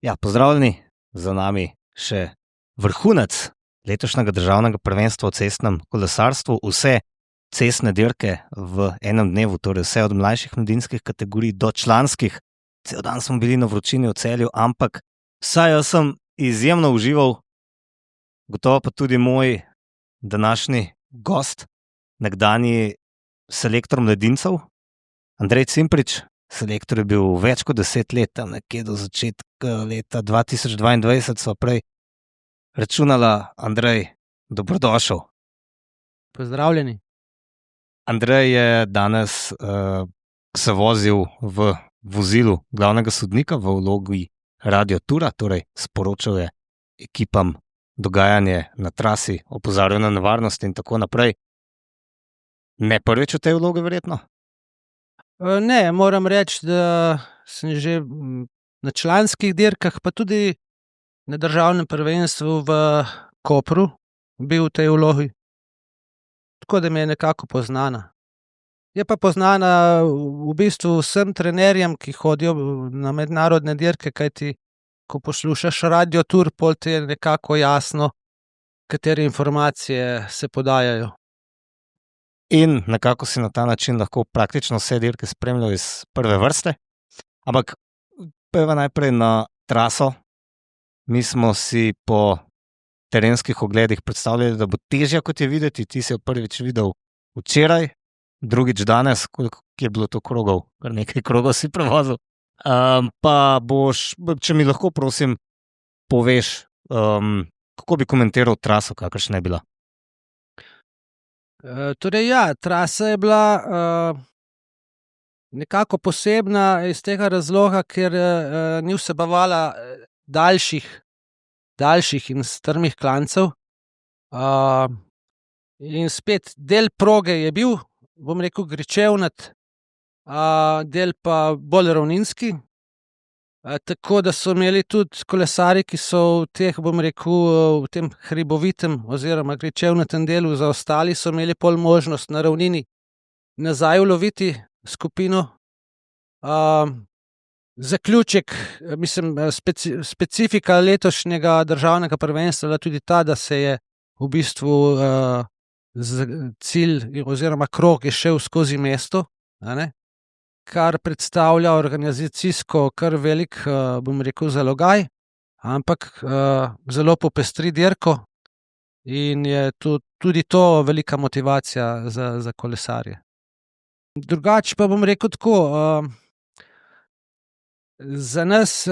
Ja, pozdravljeni, za nami še vrhunec letošnjega državnega prvenstva v cestnem kolesarstvu. Vse cestne dirke v enem dnevu, torej vse od mlajših mladinskih kategorij do članskih. Cel dan smo bili na vročini v Celju, ampak vsaj jaz sem izjemno užival, gotovo pa tudi moj današnji gost, nekdanji selektor mladincev, Andrej Cimprič. Selektor je bil več kot 10 let, tam nekje do začetka leta 2022 sva prej računala. Andrej, dobrodošel. Pozdravljeni. Andrej je danes se vozil v vozilu glavnega sodnika v vlogi Radio Tura, torej sporočal je ekipam dogajanje na trasi, opozarjal na nevarnosti in tako naprej. Ne prvič v tej vlogi verjetno? Ne, moram reči, da sem že na članskih dirkah, pa tudi na državnem prvenstvu v Kopru bil v tej vlogi. Tako da mi je nekako poznana. Je pa poznana v bistvu vsem trenerjem, ki hodijo na mednarodne dirke, kajti ko poslušaš Radio Tur, pol ti je nekako jasno, katere informacije se podajajo. In nekako si na ta način lahko praktično vse dirke spremljal iz prve vrste. Ampak pojdiva najprej na traso. Mi smo si po terenskih ogledih predstavljali, da bo težja, kot je videti. Ti si jo prvič videl včeraj, drugič danes, koliko je bilo to krogov, kar nekaj krogov si prevozil. Pa boš, če mi lahko prosim poveš, kako bi komentiral traso, kakršna je bila. Torej ja, trasa je bila nekako posebna iz tega razloga, ker ni vsebovala daljših in strmih klancev. In spet del proge je bil, bom rekel, gričevnat, del pa bolj ravninski. Tako da so imeli tudi kolesarji, ki so v teh, bom rekel, v tem hribovitem oziroma gričevnatem delu zaostali, so imeli pol možnost na ravnini nazaj uloviti skupino. Zaključek, mislim, specifika letošnjega državnega prvenstva je bila tudi ta, da se je v bistvu cilj oziroma krog je šel skozi mesto, a ne? Kar predstavlja organizacijsko kar velik, bom rekel, zalogaj, ampak zelo popestri dirko in je tudi to velika motivacija za kolesarje. Drugače pa bom rekel tako, za nas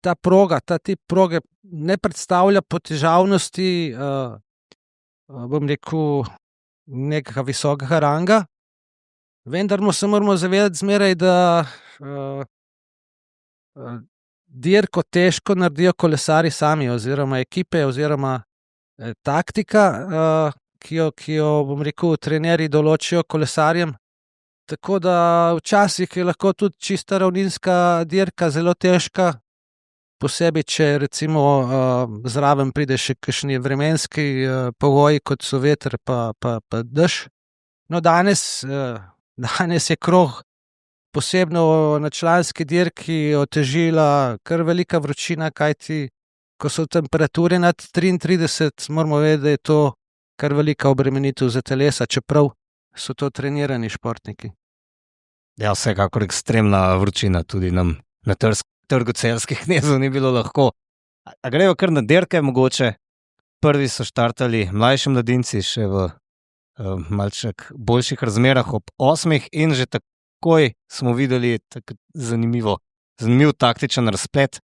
ta proga, ta tip proge ne predstavlja po težavnosti, bom rekel, nekega visokega ranga. Vendar se moramo zavedati zmeraj, da dirko težko naredijo kolesarji sami oziroma ekipe oziroma taktika, ki jo, bom rekel, trenerji določijo kolesarjem. Tako da včasih je lahko tudi čista ravninska dirka zelo težka, posebej, če recimo zraven pride še kakšni vremenski pogoji, kot so veter pa dež. No, danes je krog, posebno na članski dirki, otežila kar velika vročina, kajti ko so temperature nad 33, moramo vedeti, da je to kar velika obremenitev za telesa, čeprav so to trenirani športniki. Ja, vsekakor ekstremna vročina, tudi nam na trgu Celjskih knezov ni bilo lahko. A grejo kar na dirke mogoče? Prvi so štartali mlajši mladinci še v malček boljših razmerah ob 8 in že takoj smo videli zanimiv taktičen razplet.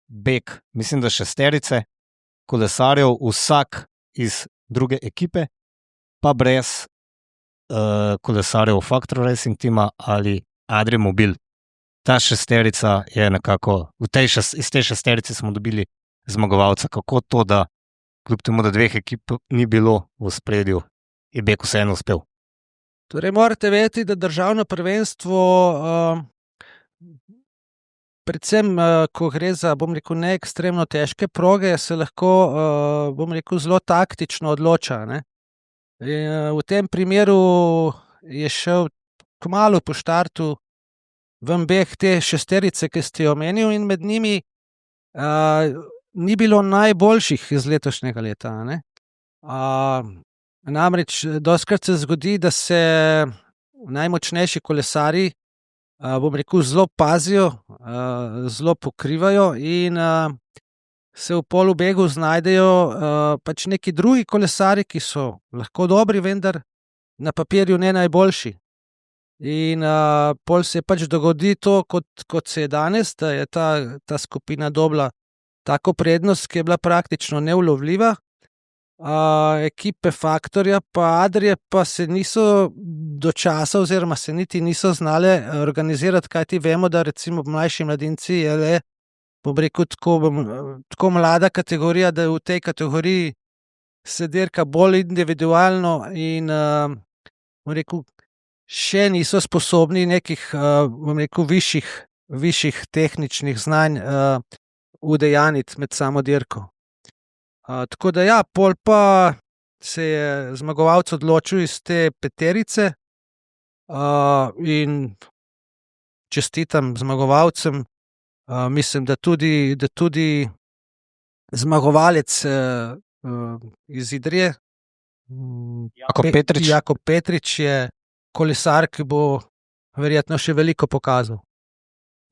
Beg, mislim, da 6 kolesarjev, vsak iz druge ekipe, pa brez kolesarjev Factor Racing tima ali Adriamobil. Ta 6 je nekako, iz te 6 smo dobili zmagovalca. Kako to, da kljub temu, da 2 ekip ni bilo v ospredju, je beg vseeno uspel? Torej morate vedeti, da državno prvenstvo, predvsem ko gre za, bom rekel, ne ekstremno težke proge, se lahko, bom rekel, zelo taktično odloča, ne. In v tem primeru je šel kmalu po štartu ven beh te šesterice, ki ste jo omenil, in med njimi ni bilo najboljših iz letošnjega leta, a ne. Namreč dostikrat se zgodi, da se najmočnejši kolesarji, bom rekel, zelo pazijo, zelo pokrivajo in se v polubegu znajdejo pač neki drugi kolesarji, ki so lahko dobri, vendar na papirju ne najboljši. In pol se pač dogodi to, kot se je danes, da je ta skupina dobila tako prednost, ki je bila praktično neulovljiva. Ekipe Faktorja pa Adrie pa se niso do časa oziroma se niti niso znale organizirati, kajti vemo, da recimo mlajši mladinci je le, bom rekel, tako mlada kategorija, da v tej kategoriji se dirka bolj individualno in bom rekel, še niso sposobni nekih, bom rekel, višjih tehničnih znanj udejanjiti med samo dirko. Tako da ja, pol pa se je zmagovalec odločil iz te peterice in čestitam zmagovalcem. Mislim, da tudi zmagovalec iz Idrije, Jakob Petrič je kolesar, ki bo verjetno še veliko pokazal.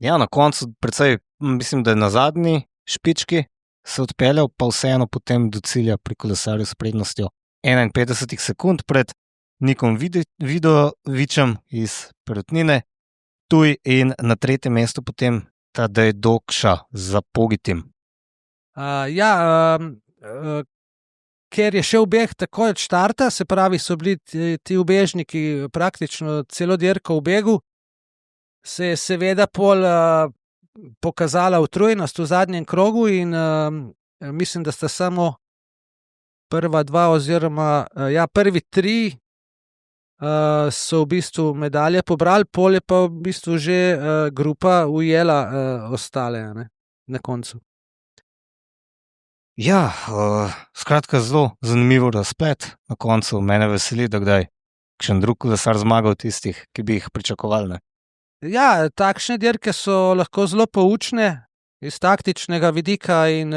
Ja, na koncu precej, mislim, da je na zadnji špički se odpeljal, pa vseeno potem do cilja pri kolesarju s prednostjo 51 sekund pred Nikom Vidovičem iz Perutnine, Ptuj, in na tretjem mestu potem Tadej Dokša za Pogitim. Ker je šel beg takoj od štarta, se pravi, so bili ti ubežniki praktično celo dirko v begu, se je seveda pol pokazala utrujenost v zadnjem krogu in mislim, da sta samo prva dva oziroma prvi tri so v bistvu medalje pobrali, pol je pa v bistvu že grupa ujela ostale, ne, na koncu. Ja, skratka zelo zanimivo razplet na koncu. Mene veseli, da kdaj kakšen drug kolesar zmaga od tistih, ki bi jih pričakovali, ne. Ja, takšne dirke so lahko zelo poučne iz taktičnega vidika in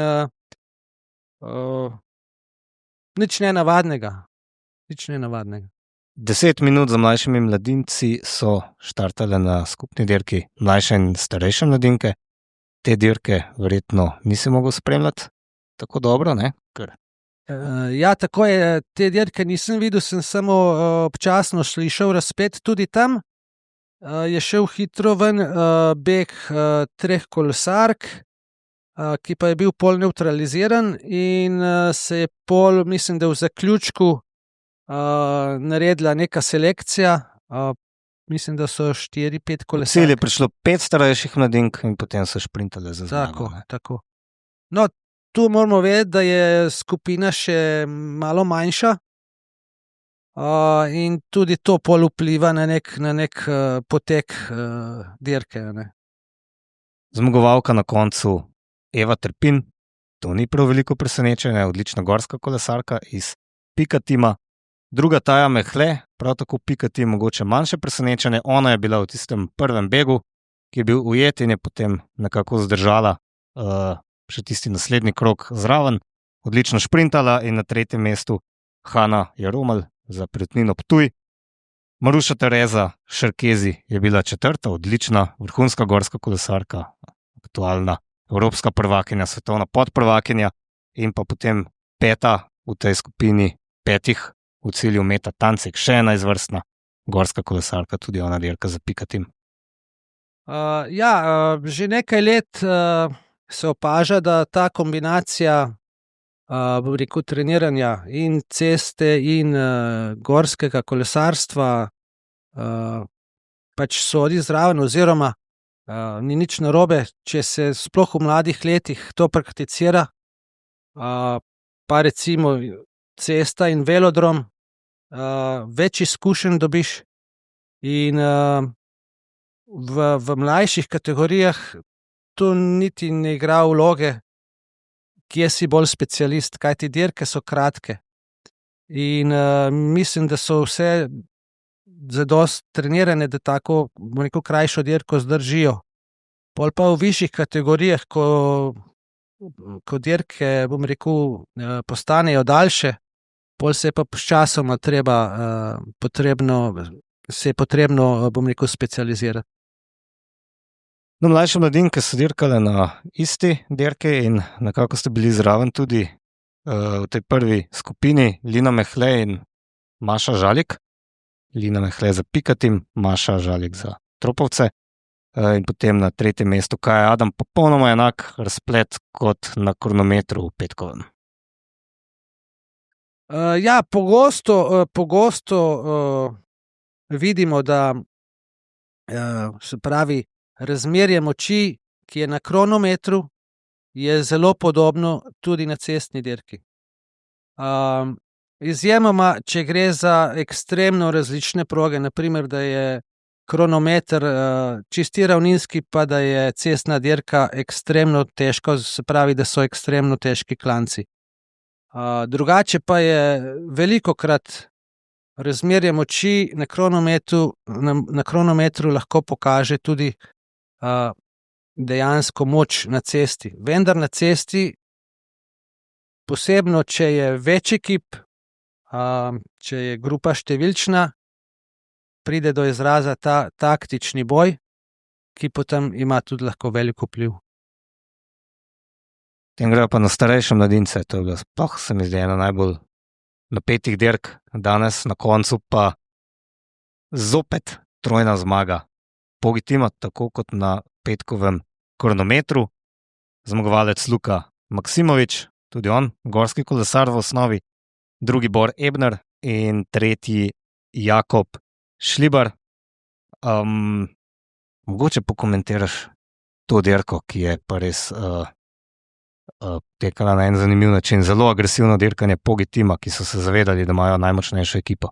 nič nenavadnega. 10 minut za mlajšimi mladinci so štartale na skupni dirki mlajše in starejše mladinke. Te dirke verjetno nisi mogel spremljati tako dobro, ne? Ja, tako je, te dirke nisem videl, sem samo občasno slišal razplet. Tudi tam je šel hitro ven beg treh kolesark, ki pa je bil pol nevtraliziran in se je pol, mislim, da v zaključku naredila neka selekcija. Mislim, da so 4-5 kolesark. V cilj je prišlo 5 starejših mladink in potem so šprintale za zmago. Tako. No, tu moramo vedeti, da je skupina še malo manjša. In tudi to pol vpliva na nek potek dirke, ne. Zmagovalka na koncu Eva Trpin, to ni prav veliko presenečenje, odlična gorska kolesarka iz Pika tima. Druga Taja Mehle, prav tako Pika tim, mogoče manjše presenečenje. Ona je bila v tistem prvem begu, ki je bil ujet in je potem nekako zdržala še tisti naslednji krog zraven. Odlično šprintala in na tretjem mestu Hana Jaromelj za Perutnino Ptuj. Maruša Tereza Šerkezi je bila četrta, odlična vrhunska gorska kolesarka, aktualna evropska prvakinja, svetovna podprvakinja, in pa potem peta v tej skupini petih v cilju Meta Tancek, še ena izvrstna gorska kolesarka, tudi ona dirka za Pika tim. Že nekaj let se opaža, da ta kombinacija bom rekel, treniranja in ceste in gorskega kolesarstva pač sodi zraven, oziroma ni nič narobe, če se sploh v mladih letih to prakticira. Pa recimo cesta in velodrom, več izkušenj dobiš in v mlajših kategorijah to niti ne igra vloge, kje si bolj specialist, kajti dirke so kratke. In mislim, da so vse zadosti trenirane, da tako, bom rekel, krajšo dirko zdržijo. Pol pa v višjih kategorijah, ko dirke, bom rekel, postanejo daljše, pol se je pa sčasoma potrebno, bom rekel, specializirati. No, mlajše mladinke so dirkale na isti dirki in nekako ste bili zraven tudi v tej prvi skupini, Lina Mehle in Maša Žalik. Lina Mehle za Pikatim, Maša Žalik za Tropovce. In potem na tretjem mestu Kaja Adam, popolnoma enak razplet kot na kronometru v petkovem. Ja, pogosto vidimo, da se pravi, razmerje moči, ki je na kronometru, je zelo podobno tudi na cestni dirki. Izjemoma, če gre za ekstremno različne proge, na primer, da je kronometer čisti ravninski, pa da je cestna dirka ekstremno težka, se pravi, da so ekstremno težki klanci. Drugače pa je velikokrat razmerje moči na kronometru lahko pokaže tudi dejansko moč na cesti. Vendar na cesti, posebno če je več ekip, če je grupa številčna, pride do izraza ta taktični boj, ki potem ima tudi lahko velik vpliv. Potem grejo pa na starejše mladince, to je bilo sploh, se mi zdi, ena najbolj napetih dirk danes, na koncu pa zopet trojna zmaga Pogitima, tako kot na petkovem kronometru. Zmagovalec Luka Maksimovič, tudi on, gorski kolesar v osnovi, drugi Bor Ebner in tretji Jakob Šlibar. Mogoče pokomentiraš to dirko, ki je pa res tekala na en zanimiv način, zelo agresivno dirkanje Pogitima, ki so se zavedali, da imajo najmočnejšo ekipo.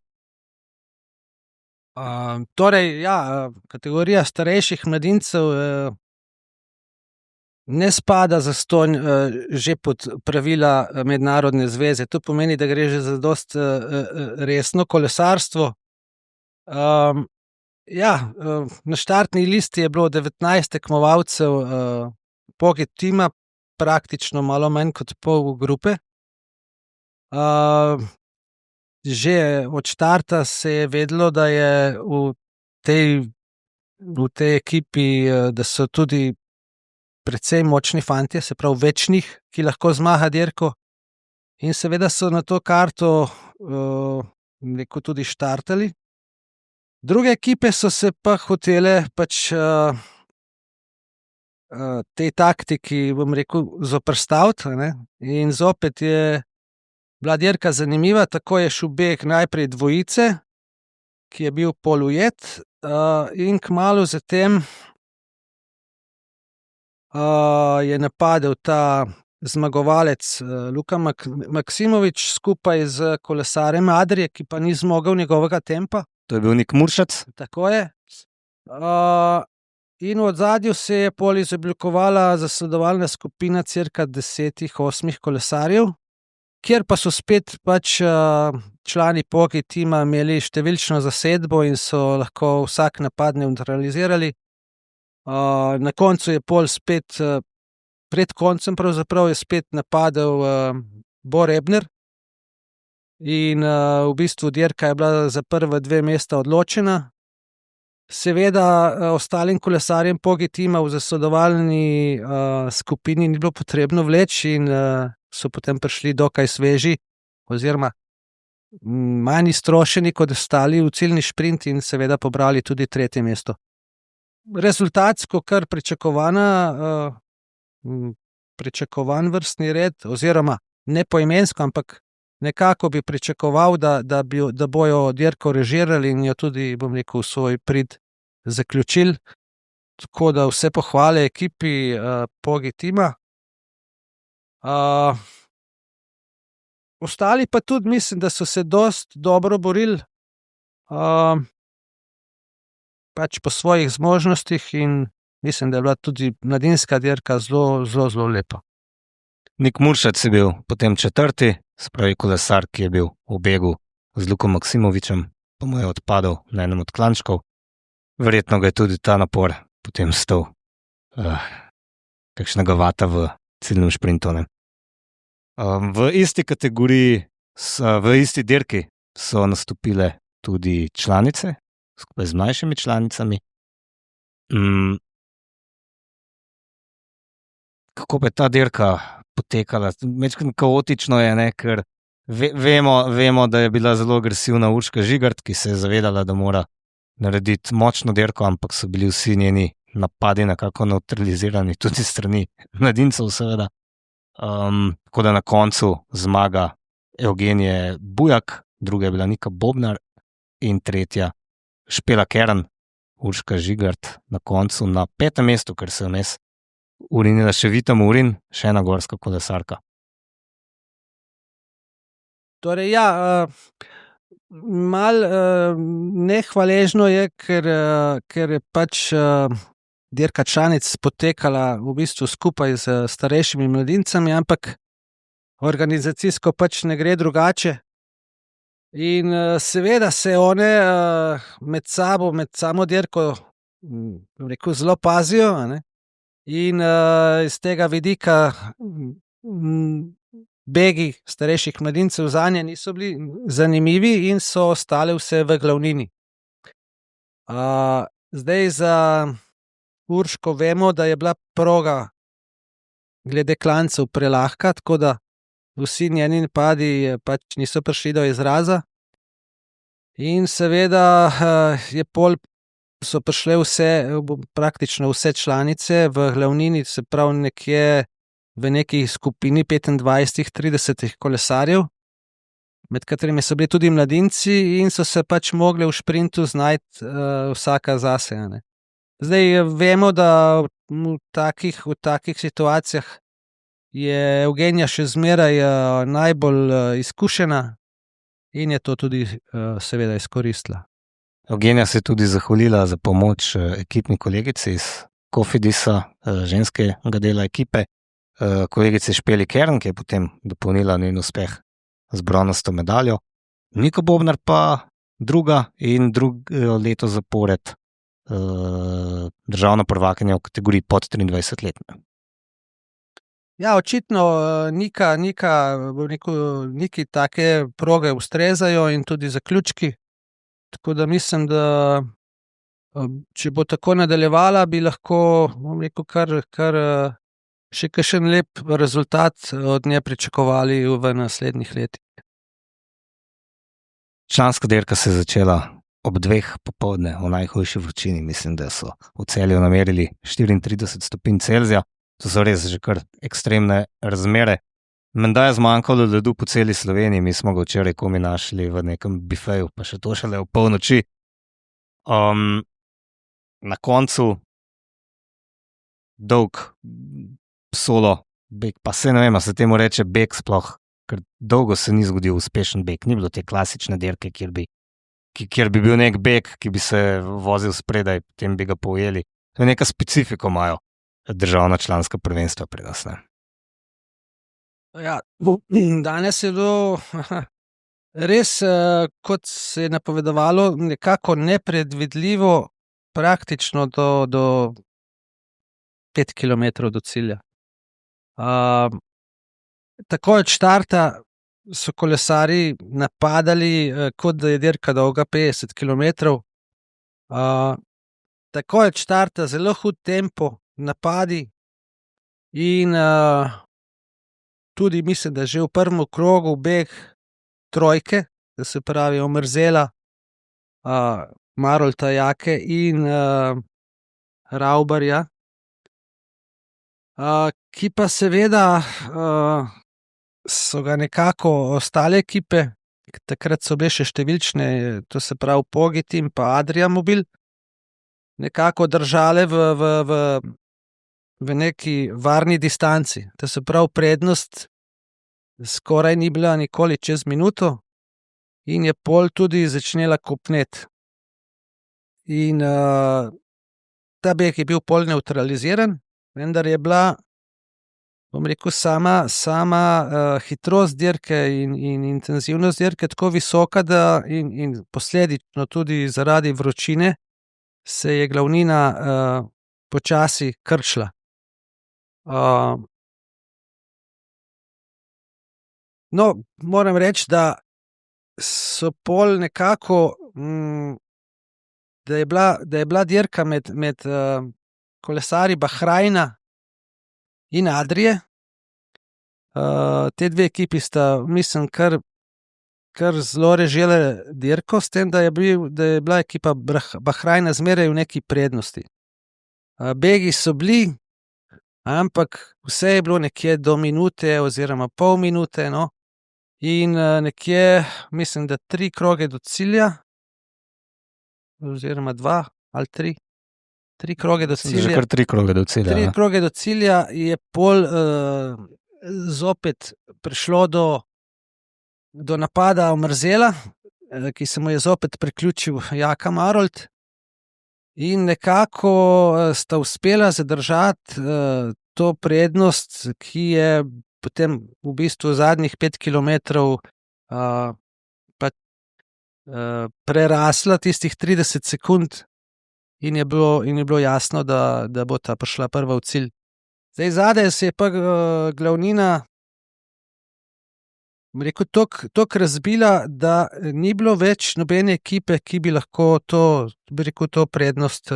Kategorija starejših mladincev ne spada zastonj že pod pravila mednarodne zveze. To pomeni, da gre že za dosti resno kolesarstvo. Na štartni listi je bilo 19 tekmovalcev Pogitima, praktično malo manj kot pol grupe. Že od štarta se je vedelo, da je v tej ekipi, da so tudi precej močni fantje, se pravi več njih, ki lahko zmaga dirko. In seveda so na to karto tudi štartali. Druge ekipe so se pa hotele tej taktiki, bom rekel, zoperstaviti, ne? In zopet je bila dirka zanimiva, tako je šel beg najprej dvojice, ki je bil pol ujet, in kmalu zatem je napadel ta zmagovalec Luka Maksimovič skupaj z kolesarjem Adrije, ki pa ni zmogel njegovega tempa. To je bil Nik Muršac. Tako je. In v ozadju se je pol izoblikovala zasledovalna skupina cirka 10-8 kolesarjev, kjer pa so spet člani Pogitima imeli številčno zasedbo in so lahko vsak napad nevtralizirali. Na koncu je pol spet, pred koncem pravzaprav je spet napadel Bor Ebner in v bistvu dirka je bila za prva 2 mesta odločena. Seveda ostalim kolesarjem Pogitima v zasledovalni skupini ni bilo potrebno vleči in so potem prišli dokaj sveži oziroma manj iztrošeni kot ostali v ciljni šprint in seveda pobrali tudi 3. mesto. Rezultatsko kar pričakovan vrstni red oziroma ne poimensko, ampak nekako bi pričakoval, da bojo dirko režirali in jo tudi, bom rekel, svoj prid zaključili. Tako da vse pohvale ekipi Pogitima. Ostali pa tudi mislim, da so se dosti dobro borili po svojih zmožnostih in mislim, da je bila tudi mladinska dirka zelo lepa. Nik Muršac je bil potem 4., se pravi kolesar, ki je bil v begu z Lukom Maksimovičem. pa mu je odpadel na enem od klančkov. Verjetno ga je tudi ta napor potem stal kakšnega vata v ciljnem šprintu. V isti kategoriji, v isti dirki so nastopile tudi članice, skupaj z mlajšimi članicami. Kako pa je ta dirka potekala? Malo kaotično je, ne? Ker vemo, da je bila zelo agresivna Urška Žigart, ki se je zavedala, da mora narediti močno dirko, ampak so bili vsi njeni napadi nekako nevtralizirani, tudi strani mladincev, seveda. Tako da na koncu zmaga Evgenije Bujak, druga je bila Nika Bobnar in tretja Špela Kern, Urška Žigart na koncu na 5. mestu, ker se je vmes urinila še Vita Murin, še ena gorska kolesarka. Torej, ja, malo nehvaležno je, ker je pač dirka članic potekala v bistvu skupaj z starejšimi mladincami, ampak organizacijsko pač ne gre drugače. In seveda se one med sabo, med samo dirko, rekel, zelo pazijo, a ne? In iz tega vidika begi starejših mladincev zanje niso bili zanimivi in so ostale vse v glavnini. Zdaj za Urško vemo, da je bila proga glede klancev prelahka, tako da vsi njeni napadi pač niso prišli do izraza. In seveda so prišle praktično vse članice v glavnini, se pravi nekje v neki skupini 25-30 kolesarjev, med katerimi so bili tudi mladinci in so se pač mogli v šprintu znajti vsaka zase, ne. Zdaj vemo, da v takih situacijah je Evgenija še zmeraj najbolj izkušena in je to tudi seveda izkoristila. Evgenija se je tudi zahvalila za pomoč ekipni kolegici iz Cofidisa, ženskega dela ekipe, kolegici Špeli Kern, ki je potem dopolnila njen uspeh z bronasto medaljo. Nika Bobnar pa druga in drugo leto zapored državna prvakinja v kategoriji pod 23 let. Ja, očitno Niki take proge ustrezajo in tudi zaključki. Tako da mislim, da če bo tako nadaljevala, bi lahko, bom rekel, kar še kakšen lep rezultat od nje pričakovali v naslednjih letih. Članska dirka se je začela ob 2 popoldne v najhujši vročini. Mislim, da so v Celju namerili 34 stopinj Celzija. To so res že kar ekstremne razmere. Menda je zmanjkalo ledu po celi Sloveniji, mi smo ga včeraj komaj našli v nekem bifeju, pa še to šele v polnoči. Na koncu dolg solo beg, pa se ne vem, a se temu reče beg sploh, ker dolgo se ni zgodil uspešen beg, ni bilo te klasične dirke, kjer bi bil nek beg, ki bi se vozil spredaj, potem bi ga pojeli. To je neka specifika imajo državna članska prvenstva pri nas, ne. Ja, danes je bilo res, kot se je napovedovalo, nekako nepredvidljivo, praktično do 5 kilometrov do cilja. Takoj od štarta so kolesarji napadali, kot da je dirka dolga 50 kilometrov. Takoj od štarta zelo hud tempo, napadi in tudi mislim, da že v prvem krogu beg trojke, to se pravi Omerzela, Marolta Jake in Raubarja, ki pa seveda so ga nekako ostale ekipe, takrat so bile še številčne, to se pravi Pogit in pa Adria Mobil, nekako držale v neki varni distanci. To se pravi, prednost skoraj ni bila nikoli čez minuto in je pol tudi začela kopneti. In ta beg je bil pol nevtraliziran, vendar je bila bom rekel, sama hitrost dirke in intenzivnost dirke tako visoka, da in posledično tudi zaradi vročine se je glavnina počasi krčila. No, moram reči, da so pol nekako, da je bila dirka med kolesarji Bahrajna in Adrije. Te dve ekipi sta, mislim, kar zelo režile dirko, s tem, da je bila ekipa Bahrajna zmeraj v neki prednosti. Begi so bili, ampak vse je bilo nekje do minute oziroma pol minute, no. In nekje, mislim, da 3 kroge do cilja, oziroma 2 ali 3. 3 kroge do cilja. Že kar 3 kroge do cilja. 3 kroge do cilja je pol zopet prišlo do napada Omerzela, ki se mu je zopet priključil Jaka Marolt. In nekako sta uspela zadržati to prednost, ki je potem v bistvu zadnjih 5 kilometrov prerasla tistih 30 sekund in je bilo jasno, da bo ta prišla prva v cilj. Zdaj zadaj se je pa glavnina, bom rekel, toliko razbila, da ni bilo več nobene ekipe, ki bi lahko to prednost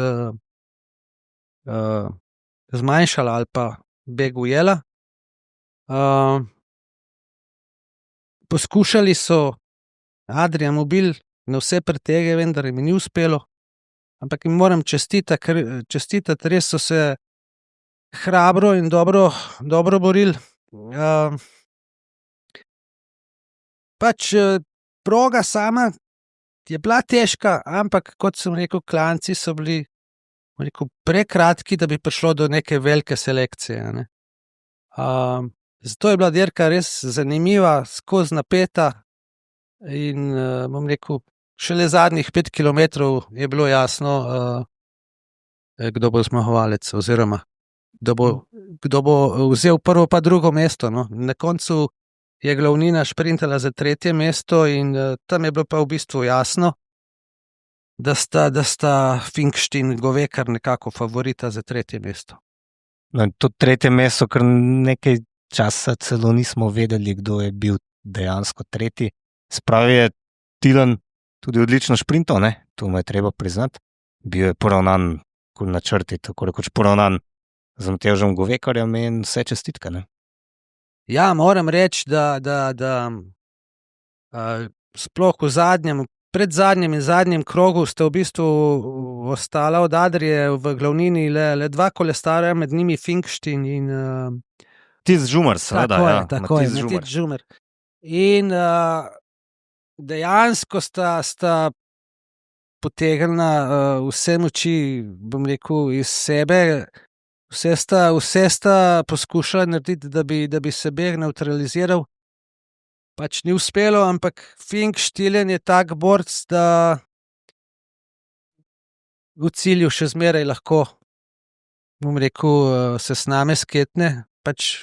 zmanjšala ali pa beg ujela. Poskušali so Adria Mobil na vse pretege, vendar jim ni uspelo, ampak jim moram čestitati, res so se hrabro in dobro borili. Proga sama je bila težka, ampak kot sem rekel, klanci so bili, bom rekel, prekratki, da bi prišlo do neke velike selekcije, ne. Zato je bila dirka res zanimiva, skozi napeta in bom rekel, šele zadnjih 5 kilometrov je bilo jasno, kdo bo zmagovalec oziroma kdo bo vzel prvo pa drugo mesto, no. Na koncu je glavnina šprintala za 3. mesto in tam je bilo pa v bistvu jasno, da sta Finkst in Govekar nekako favorita za 3. mesto. No, to 3. mesto, kar nekaj časa celo nismo vedeli, kdo je bil dejansko 3. Spravi je Tilen tudi odlično šprintal, ne? To mu je treba priznati. Bil je poravnan na črti, tako rekoč poravnan z Matevžem Govekarjem in vse čestitke, ne? Ja, moram reči, da sploh v predzadnjem in zadnjem krogu sta v bistvu ostala od Adrije v glavnini le 2 kolesarja, med njimi Finkst in Matic Žumer, seveda, ja. Tako je, Matic Žumer. In dejansko sta potegnila vse moči, bom rekel, iz sebe. Vse sta poskušala narediti, da bi se beg nevtraliziral. Pač ni uspelo, ampak Finkst Tilen je tak borc, da v cilju še zmeraj lahko, bom rekel, se sname sketne. Pač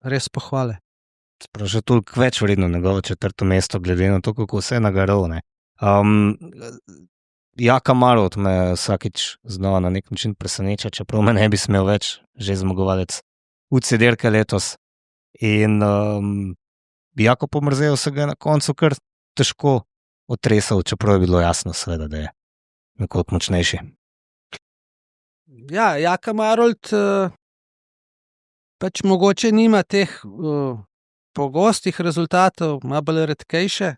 res pohvale. Sprav že toliko več vredno njegovo 4. mesto, glede na to, kako vse nagaral, ne. Jaka Marolt me vsakič znova na nek način preseneča, čeprav me ne bi smel več, že zmagovalec UCI dirke letos. In Jako Pomrzel se ga je na koncu kar težko otresal, čeprav je bilo jasno, seveda, da je nekoliko močnejši. Ja, Jaka Marolt pač mogoče nima teh pogostih rezultatov, ima bolj redkejše,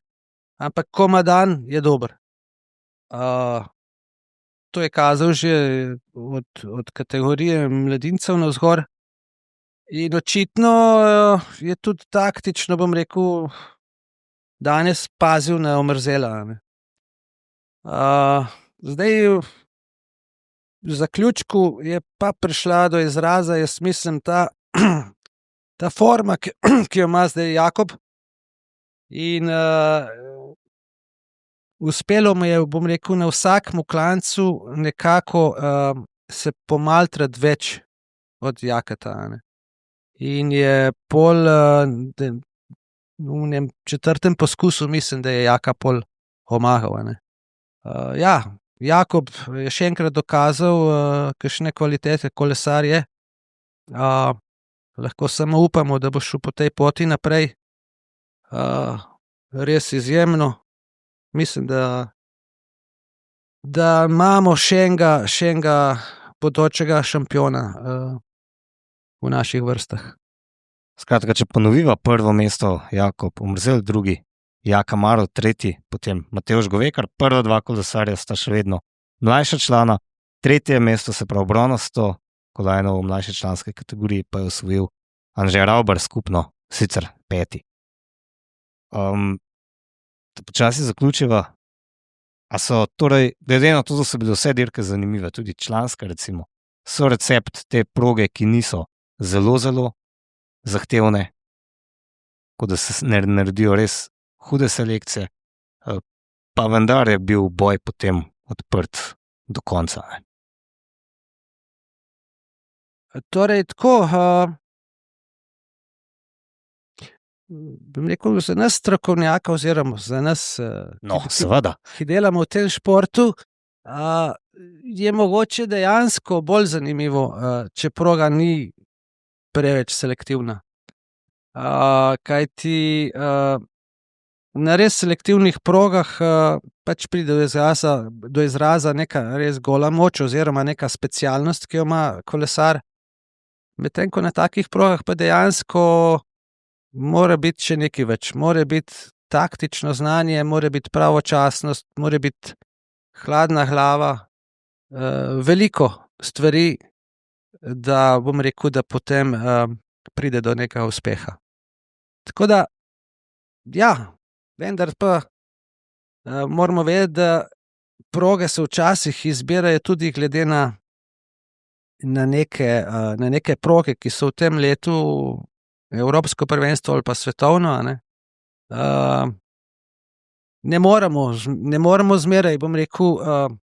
ampak ko ima dan, je dober. To je kazal že od kategorije mladincev navzgor. In očitno je tudi taktično, bom rekel, danes pazil na Omerzela, ne. Zdaj v zaključku je pa prišla do izraza, jaz mislim, ta forma, ki jo ima zdaj Jakob. In uspelo mu je, bom rekel, na vsakem klancu nekako se pomaltrati več od Jakata. A ne. In je pol v enem četrtem poskusu, mislim, da je Jaka pol omagal. A ne. Ja, Jakob je še enkrat dokazal, kakšne kvalitete kolesar je. Lahko samo upamo, da bo šel po tej poti naprej. Res izjemno. Mislim, da imamo še enega bodočega šampiona v naših vrstah. Skratka, če ponoviva prvo mesto, Jakob Omerzel, drugi, Jaka Maro, tretji, potem Matevž Govekar, prva dva kolesarja sta še vedno mlajša člana, tretje mesto, se pravi bronasto kolajno v mlajši članski kategoriji, pa je osvojil Anže Ravbar, skupno sicer peti. Da počasi zaključiva. A so torej, glede na to, da so bile vse dirke zanimive, tudi članske recimo, so recept te proge, ki niso zelo zahtevne, kot da se naredijo res hude selekcije, pa vendar je bil boj potem odprt do konca. Ne? Torej, tako, bom rekel, za nas strokovnjaka oziroma za nas, Seveda. ki delamo v tem športu, je mogoče dejansko bolj zanimivo, če proga ni preveč selektivna. Kajti na res selektivnih progah pač pride do izraza neka res gola moč oziroma neka specialnost, ki jo ima kolesar. Medtem ko na takih progah pa dejansko mora biti še nekaj več. Mora biti taktično znanje, mora biti pravočasnost, mora biti hladna glava, veliko stvari, da bom rekel, da potem pride do nekega uspeha. Tako da, ja, vendar pa moramo vedeti, da proge se včasih izbirajo tudi glede na neke proge, ki so v tem letu evropsko prvenstvo ali pa svetovno. Ne, ne moremo zmeraj, bom rekel,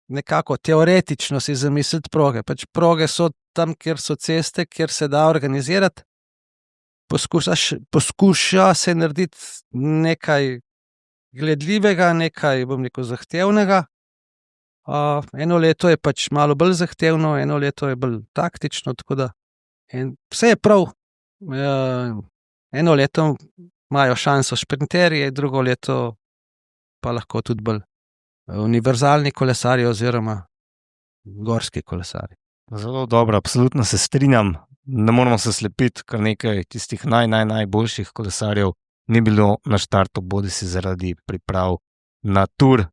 nekako teoretično si zamisliti proge. Pač proge so tam, kjer so ceste, kjer se da organizirati. Poskuša se narediti nekaj gledljivega, nekaj, bom rekel, zahtevnega. Eno leto je pač malo bolj zahtevno, eno leto je bolj taktično, tako da vse je prav. Eno leto imajo šanso šprinterji, drugo leto pa lahko tudi bolj univerzalni kolesarji oziroma gorski kolesarji. Zelo dobro, absolutno se strinjam. Ne moramo se slepiti, kar nekaj tistih najboljših kolesarjev ni bilo na štartu, bodisi zaradi priprav na Tour,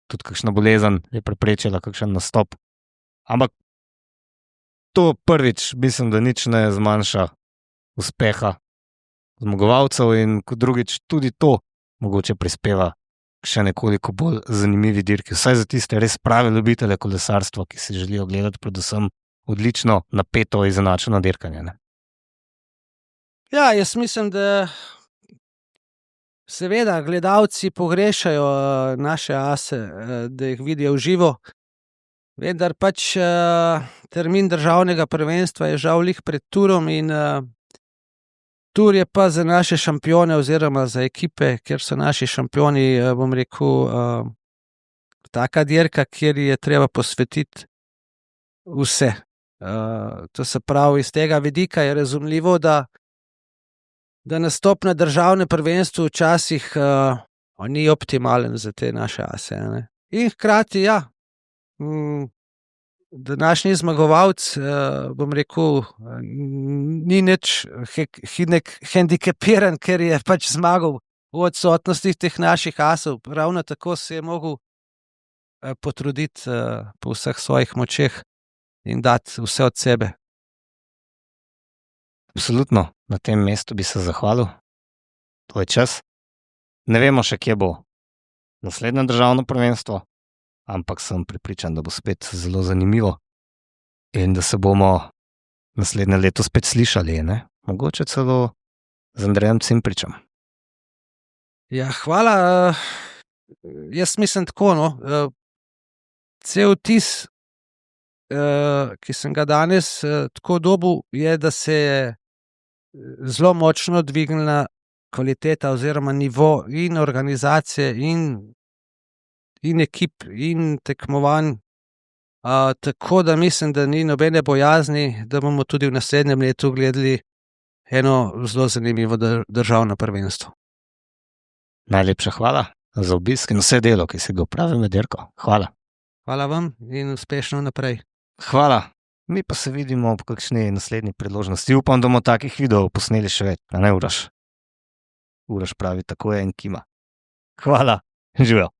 tudi kakšna bolezen je preprečila kakšen nastop. Ampak to prvič, mislim, da nič ne zmanjša uspeha zmagovalcev in kot drugič tudi to mogoče prispeva k še nekoliko bolj zanimivi dirki. Vsaj za tiste res prave ljubitelje kolesarstva, ki si želijo gledati predvsem odlično napeto izenačeno dirkanje. Ne? Ja, jaz mislim, da seveda gledalci pogrešajo naše ase, da jih vidijo v živo, vendar pač termin državnega prvenstva je žal glih pred Tourom in Tour je pa za naše šampione oziroma za ekipe, kjer so naši šampioni, bom rekel, taka dirka, kjer je treba posvetiti vse. To se pravi, iz tega vidika je razumljivo, da nastop na državnem prvenstvu včasih ni optimalen za te naše ase. Ne? In hkrati, ja, današnji zmagovalec, bom rekel, ni nič hendikepiran, ker je pač zmagal v odsotnosti teh naših asov. Ravno tako se je mogel potruditi po vseh svojih močeh in dati vse od sebe. Absolutno, na tem mestu bi se zahvalil. To je čas. Ne vemo še, kje bo naslednje državno prvenstvo, ampak sem prepričan, da bo spet zelo zanimivo in da se bomo naslednje leto spet slišali, ne? Mogoče celo z Andrejem Cimpričem. Ja, hvala. Jaz mislim tako, no. Cel vtis ki sem ga danes tako dobil, je, da se je zelo močno dvignila kvaliteta oziroma nivo in organizacije in ekip in tekmovanj. Tako da mislim, da ni nobene bojazni, da bomo tudi v naslednjem letu gledali eno zelo zanimivo državno prvenstvo. Najlepša hvala za obisk in vse delo, ki si ga opravil med dirko. Hvala. Hvala vam in uspešno naprej. Hvala. Mi pa se vidimo ob kakšni naslednji priložnosti. Upam, da bomo takih videov posneli še več, a ne Uroš? Uroš pravi, tako je in kima. Hvala, živijo.